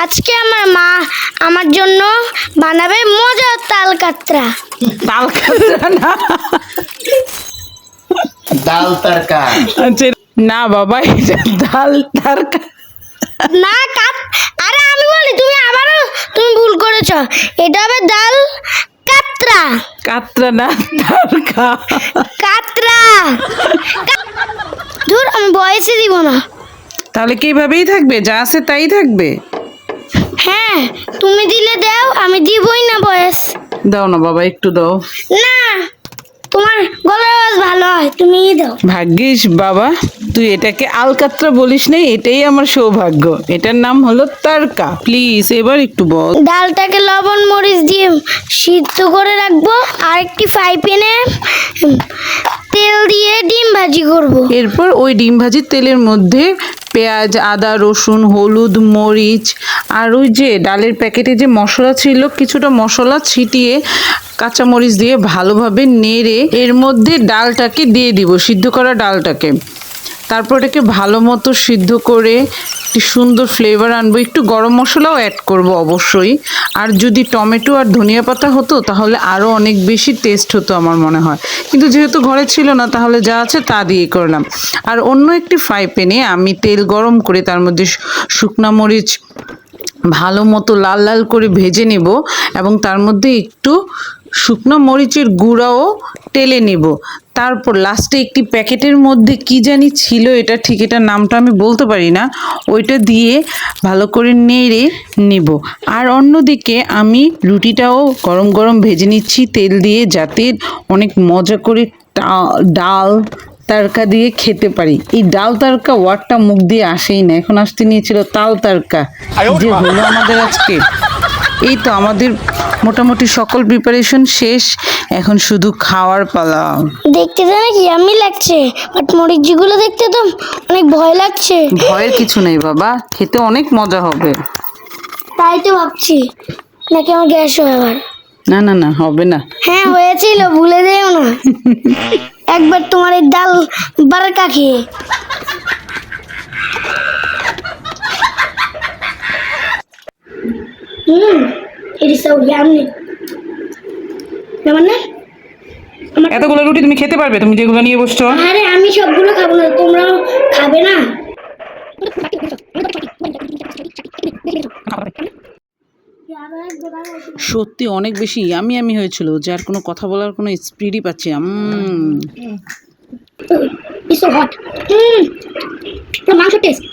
আজকে আমার মা আমার জন্য বানাবে মজার তাল কাতরা। তাল কাতরা না, ডাল তরকা। আচ্ছা না বাবা, এটা ডাল তারকা। না আরে আমি বলি, তুমি ভুল করেছো। এটা হবে ডাল কাতরা। কাতরা না, তারকা। কাতরা। দূর, আমি বয়সে দিব না। তাহলে কি এইভাবেই থাকবে, যা আছে তাই থাকবে? হ্যাঁ, তুমি দিলে দাও, আমি দিবই না বয়স। দাও না বাবা, একটু দাও। না, তোমার গলার আওয়াজ ভালো হয়, তুমিই দাও। ভাগ্যিস বাবা তুই এটাকে আলকাতরা বলিস নাই, এটাই আমার সৌভাগ্য। এটার নাম হলো তারকা। প্লিজ এবার একটু বল। ডালটাকে লবণ মরিচ দিয়ে সিদ্ধ করে রাখবো, আর একটি ফ্রাই প্যানে তেল দিয়ে ডিম ভাজি করব। এরপর ওই ডিম ভাজির তেলের মধ্যে পেঁয়াজ, আদা, রসুন, হলুদ, মরিচ আর ওই যে ডালের প্যাকেটে যে মশলা ছিল, কিছুটা মশলা ছিটিয়ে কাঁচামরিচ দিয়ে ভালোভাবে নেড়ে এর মধ্যে ডালটাকে দিয়ে দিব, সিদ্ধ করা ডালটাকে। তারপর এটাকে ভালো মতো সিদ্ধ করে একটি সুন্দর ফ্লেভার আনবো। একটু গরম মশলাও অ্যাড করব অবশ্যই। আর যদি টমেটো আর ধনিয়া পাতা হতো তাহলে আরও অনেক বেশি টেস্ট হতো আমার মনে হয়, কিন্তু যেহেতু ঘরে ছিল না তাহলে যা আছে তা দিয়ে করলাম। আর অন্য একটি ফ্রাই প্যানে আমি তেল গরম করে তার মধ্যে শুকনা মরিচ ভালো মতো লাল লাল করে ভেজে নেব এবং তার মধ্যে একটু শুকনো মরিচের গুঁড়াও টেলে নেব। তারপর লাস্টে একটি প্যাকেটের মধ্যে কি জানি ছিল, এটা ঠিক এটার নামটা আমি বলতে পারি না, ওইটা দিয়ে ভালো করে নেড়ে নেব। আর অন্যদিকে আমি রুটিটাও গরম গরম ভেজে নিচ্ছি তেল দিয়ে, যাতে অনেক মজা করে ডাল তারকা দিয়ে খেতে পারি। এই ডাল তারকা ওয়ার্ডটা মুখ দিয়ে আসেই না, এখন আসতে নিয়েছিল তাল তারকা। যে হলো আমাদের আজকে। এই তো আমাদের মোটামুটি সকল প্রিপারেশন শেষ, এখন শুধু খাওয়ার পালা। দেখতে তো নাকি ইয়াম্মি লাগছে, বাট মরিচগুলো দেখতে তো অনেক ভয় লাগছে। ভয়ের কিছু নেই বাবা, খেতে অনেক মজা হবে। তাই তো ভাবছি, নাকি আমার গ্যাস হয় আবার। না না না, হবে না। হ্যাঁ হয়েছিল, ভুলে যেও না একবার তোমার এই ডাল বারাকা খেয়ে। it is so yummy। মানে এতগুলো রুটি তুমি খেতে পারবে, তুমি যেগুলো নিয়ে বসছো? আরে আমি সবগুলো খাবো না, তোমরাও খাবে না? সত্যি অনেক বেশি ইয়ামি ইয়ামি হয়েছিল, যার কোনো কথা বলার কোনো স্পিডই পাচ্ছি না। It's so hot। পুরো মাংস টেস্ট।